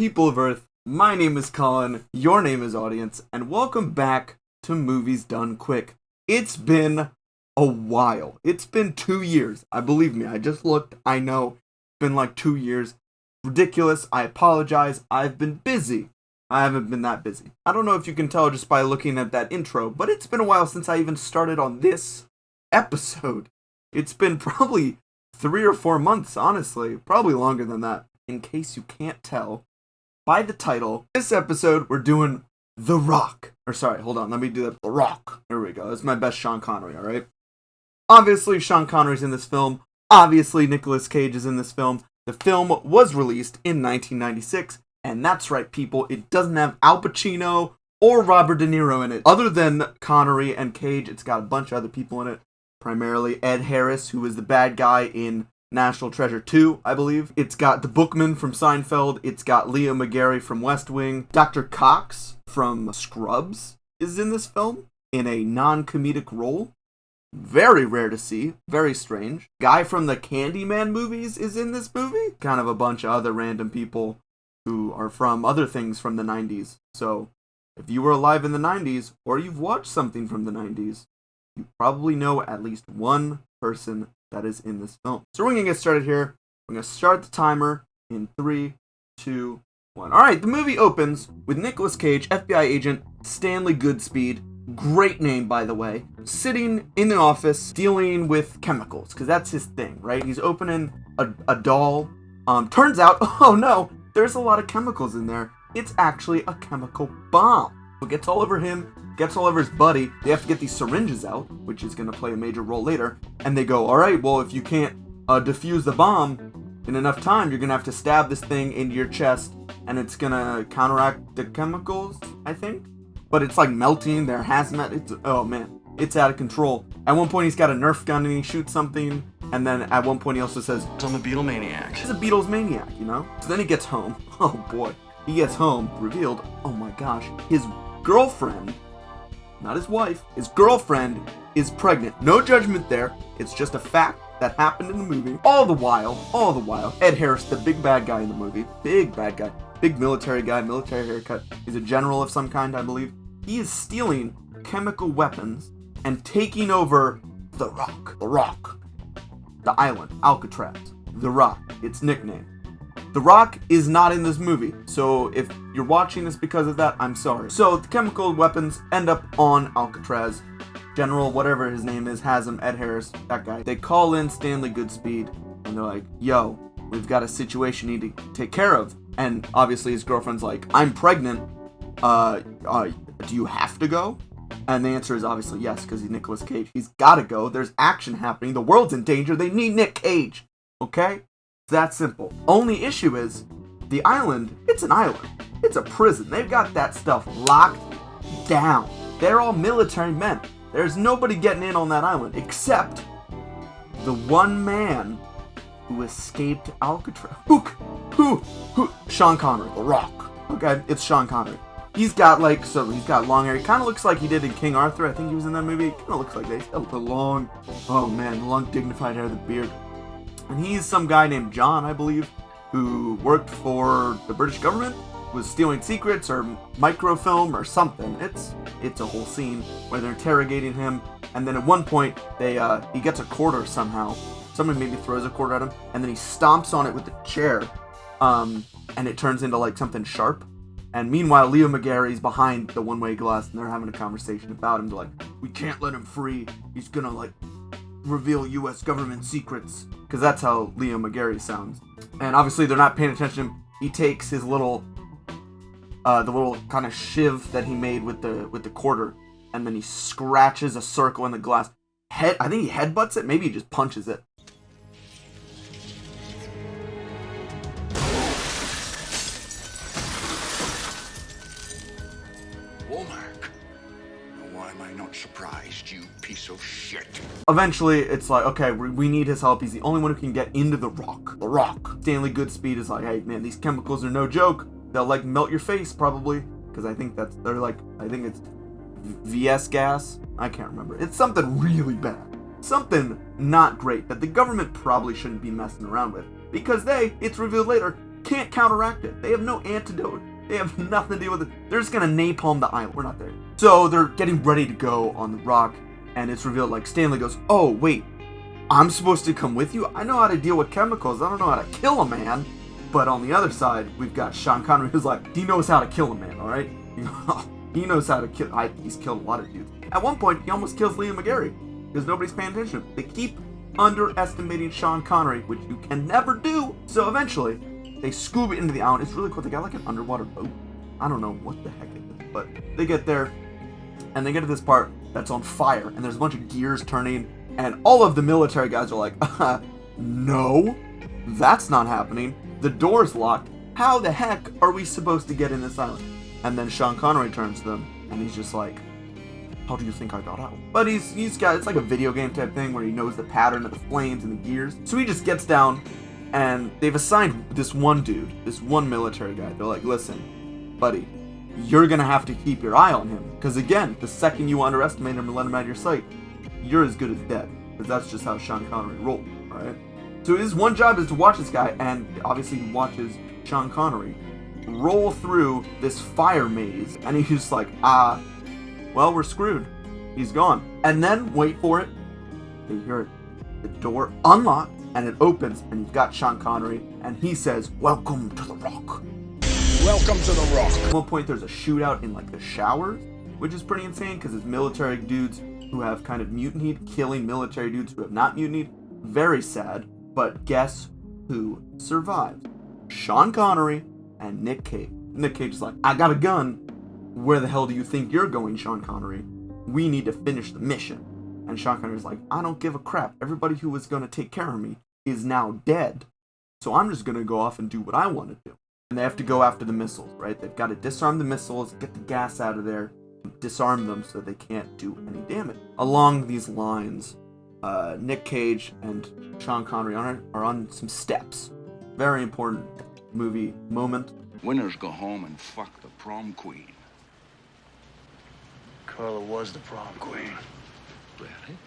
people of Earth, my name is Colin, your name is Audience, and welcome back to Movies Done Quick. It's been a while. It's been 2 years. Believe me, I just looked. I know. It's been like 2 years. Ridiculous. I apologize. I've been busy. I haven't been that busy. I don't know if you can tell just by looking at that intro, but it's been a while since I even started on this episode. It's been probably 3 or 4 months, honestly. Probably longer than that. In case you can't tell by the title, this episode we're doing The Rock. Or sorry, hold on, let me do that. The Rock. There we go. That's my best Sean Connery, alright? Obviously, Sean Connery's in this film. Obviously, Nicolas Cage is in this film. The film was released in 1996. And that's right, people. It doesn't have Al Pacino or Robert De Niro in it. Other than Connery and Cage, it's got a bunch of other people in it. Primarily Ed Harris, who is the bad guy in National Treasure 2, I believe. It's got the Bookman from Seinfeld. It's got Leo McGarry from West Wing. Dr. Cox from Scrubs is in this film in a non-comedic role. Very rare to see. Very strange. Guy from the Candyman movies is in this movie. Kind of a bunch of other random people who are from other things from the 90s. So, if you were alive in the 90s, or you've watched something from the 90s, you probably know at least one person that is in this film. So we're going to get started here. We're going to start the timer in 3, 2, 1. Alright, the movie opens with Nicolas Cage, FBI agent Stanley Goodspeed, great name by the way, sitting in the office dealing with chemicals, because that's his thing, right? He's opening a doll. Turns out, oh no, there's a lot of chemicals in there. It's actually a chemical bomb. It gets all over him, gets all over his buddy. They have to get these syringes out, which is going to play a major role later. And they go, alright, well, if you can't defuse the bomb in enough time, you're going to have to stab this thing into your chest, and it's going to counteract the chemicals, I think. But it's like melting, their hazmat, oh man, it's out of control. At one point, he's got a Nerf gun and he shoots something. And then at one point he also says, I'm a Beatlemaniac. He's a Beatles maniac, you know? So then he gets home. Oh boy. He gets home, revealed, oh my gosh, his girlfriend, not his wife, his girlfriend is pregnant. No judgment there. It's just a fact that happened in the movie. All the while, Ed Harris, the big bad guy in the movie, big bad guy, big military guy, military haircut. He's a general of some kind, I believe. He is stealing chemical weapons and taking over The Rock. The Rock. The island, Alcatraz. The Rock, its nickname. The Rock is not in this movie, so if you're watching this because of that, I'm sorry. So the chemical weapons end up on Alcatraz. General, whatever his name is, has him, Ed Harris, that guy. They call in Stanley Goodspeed, and they're like, yo, we've got a situation we need to take care of. And obviously his girlfriend's like, I'm pregnant, do you have to go? And the answer is obviously yes, because he's Nicolas Cage. He's gotta go. There's action happening. The world's in danger. They need Nick Cage. Okay? It's that simple. Only issue is, the island, it's an island. It's a prison. They've got that stuff locked down. They're all military men. There's nobody getting in on that island, except the one man who escaped Alcatraz. Who? Sean Connery, The Rock. Okay? It's Sean Connery. He's got long hair. He kind of looks like he did in King Arthur. I think he was in that movie. He kind of looks like that. He's got the long, dignified hair, the beard. And he's some guy named John, I believe, who worked for the British government, was stealing secrets or microfilm or something. It's a whole scene where they're interrogating him. And then at one point, he gets a quarter somehow. Somebody maybe throws a quarter at him, and then he stomps on it with the chair, and it turns into like something sharp. And meanwhile, Leo McGarry's behind the one-way glass, and they're having a conversation about him. They're like, we can't let him free. He's gonna, like, reveal U.S. government secrets. Because that's how Leo McGarry sounds. And obviously, they're not paying attention to him. He takes his little, the little kind of shiv that he made with the quarter, and then he scratches a circle in the glass. I think he headbutts it. Maybe he just punches it. Surprised, you piece of shit. Eventually, it's like, okay, we need his help. He's the only one who can get into The Rock. The Rock. Stanley Goodspeed is like, hey, man, these chemicals are no joke. They'll, like, melt your face, probably. Because I think it's VS gas. I can't remember. It's something really bad. Something not great that the government probably shouldn't be messing around with. Because it's revealed later, can't counteract it. They have no antidote. They have nothing to do with it. They're just gonna napalm the island. We're not there. So they're getting ready to go on the rock, and it's revealed, like, Stanley goes, oh, wait, I'm supposed to come with you? I know how to deal with chemicals. I don't know how to kill a man. But on the other side, we've got Sean Connery, who's like, he knows how to kill a man, all right? He knows how to kill. He's killed a lot of dudes. At one point, he almost kills Liam McGarry because nobody's paying attention. They keep underestimating Sean Connery, which you can never do. So eventually, they scuba into the island. It's really cool. They got like an underwater boat. I don't know what the heck it is, but they get there, and they get to this part that's on fire, and there's a bunch of gears turning, and all of the military guys are like, no, that's not happening. The door's locked. How the heck are we supposed to get in this island? And then Sean Connery turns to them, and he's just like, how do you think I got out? But he's got, it's like a video game type thing where he knows the pattern of the flames and the gears. So he just gets down, and they've assigned this one dude, this one military guy. They're like, listen, buddy, you're gonna have to keep your eye on him. Because again, the second you underestimate him and let him out of your sight, you're as good as dead. Because that's just how Sean Connery rolled, alright? So his one job is to watch this guy, and obviously he watches Sean Connery roll through this fire maze, and he's just like, well, we're screwed. He's gone. And then, wait for it, they hear it, the door unlock, and it opens, and you've got Sean Connery, and he says, welcome to the Rock. Welcome to the Rock. At one point, there's a shootout in, like, the showers, which is pretty insane, because it's military dudes who have kind of mutinied, killing military dudes who have not mutinied. Very sad. But guess who survived? Sean Connery and Nick Cage. Nick Cage is like, I got a gun. Where the hell do you think you're going, Sean Connery? We need to finish the mission. And Sean Connery's like, I don't give a crap. Everybody who was going to take care of me is now dead. So I'm just going to go off and do what I want to do. And they have to go after the missiles, right? They've got to disarm the missiles, get the gas out of there, disarm them so they can't do any damage. Along these lines, Nick Cage and Sean Connery are on some steps. Very important movie moment. Winners go home and fuck the prom queen. Carla was the prom queen. Really?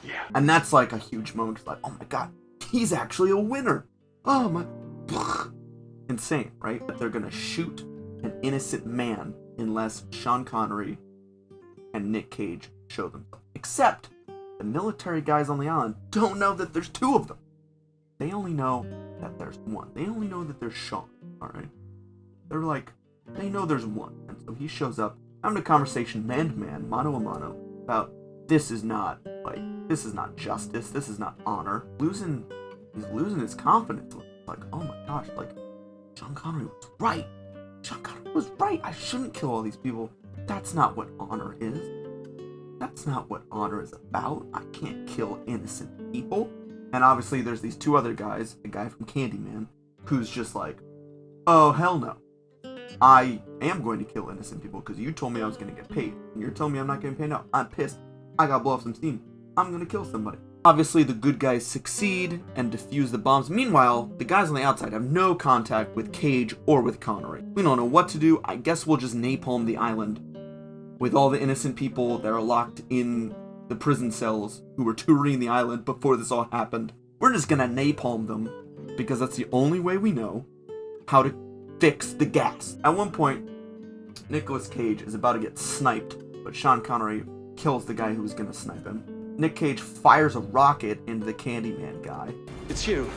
Yeah. And that's like a huge moment. It's like, oh my god, he's actually a winner. Oh my. Insane, right? That they're gonna shoot an innocent man unless Sean Connery and Nick Cage show themselves. Except the military guys on the island don't know that there's two of them. They only know that there's one. They only know that there's Sean, alright? They're like, they know there's one. And so he shows up, having a conversation man-to-man, mano-a-mano, about this is not justice, this is not honor. He's losing his confidence. Like, oh my gosh, like, Sean Connery was right. Sean Connery was right. I shouldn't kill all these people. That's not what honor is. That's not what honor is about. I can't kill innocent people. And obviously there's these two other guys, a guy from Candyman, who's just like, oh, hell no. I am going to kill innocent people because you told me I was going to get paid. And you're telling me I'm not getting paid now. I'm pissed. I gotta blow off some steam. I'm going to kill somebody. Obviously the good guys succeed and defuse the bombs. Meanwhile, the guys on the outside have no contact with Cage or with Connery. We don't know what to do. I guess we'll just napalm the island with all the innocent people that are locked in the prison cells who were touring the island before this all happened. We're just gonna napalm them because that's the only way we know how to fix the gas. At one point, Nicolas Cage is about to get sniped, but Sean Connery kills the guy who was gonna snipe him. Nick Cage fires a rocket into the Candyman guy. It's you.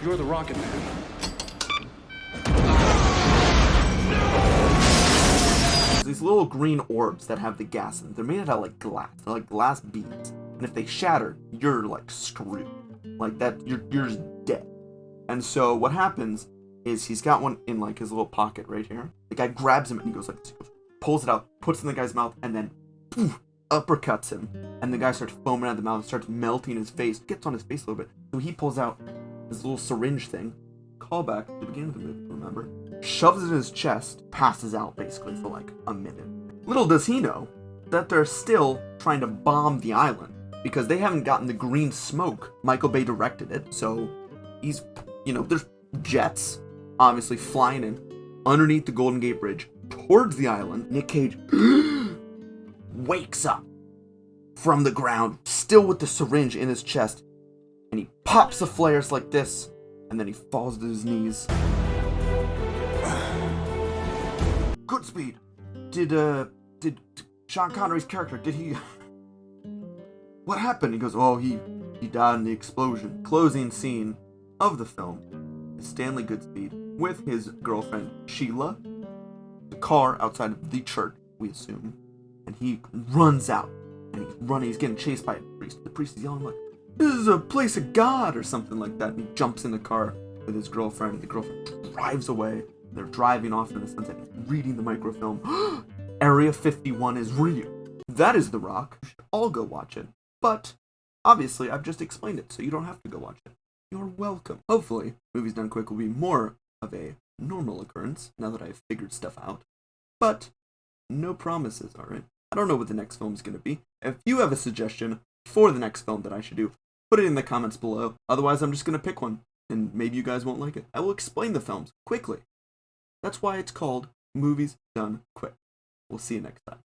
You're the Rocket Man. These little green orbs that have the gas in them. They're made out of like glass. They're like glass beads. And if they shatter, you're like screwed. Like that, you're just dead. And so what happens is he's got one in like his little pocket right here. The guy grabs him and he goes like this. He goes, pulls it out, puts it in the guy's mouth, and then poof, uppercuts him. And the guy starts foaming out of the mouth, starts melting his face, gets on his face a little bit. So he pulls out this little syringe thing. Callback to the beginning of the movie, remember? Shoves it in his chest, passes out basically for like a minute. Little does he know that they're still trying to bomb the island because they haven't gotten the green smoke. Michael Bay directed it, so he's, there's jets obviously flying in underneath the Golden Gate Bridge towards the island. Nick Cage wakes up from the ground, still with the syringe in his chest, and he pops the flares like this, and then he falls to his knees. Goodspeed! Did Sean Connery's character, did he... What happened? He goes, oh, he died in the explosion. Closing scene of the film is Stanley Goodspeed with his girlfriend, Sheila, the car outside of the church, we assume, and he runs out, and he's getting chased by a priest. The priest is yelling like, this is a place of God, or something like that, and he jumps in the car with his girlfriend, and the girlfriend drives away. They're driving off in the sunset, reading the microfilm. Area 51 is real. That is The Rock. You should all go watch it. But, obviously, I've just explained it, so you don't have to go watch it. You're welcome. Hopefully, Movies Done Quick will be more of a normal occurrence, now that I've figured stuff out. But, no promises, alright? I don't know what the next film is going to be. If you have a suggestion for the next film that I should do, put it in the comments below. Otherwise, I'm just going to pick one, and maybe you guys won't like it. I will explain the films quickly. That's why it's called Movies Done Quick. We'll see you next time.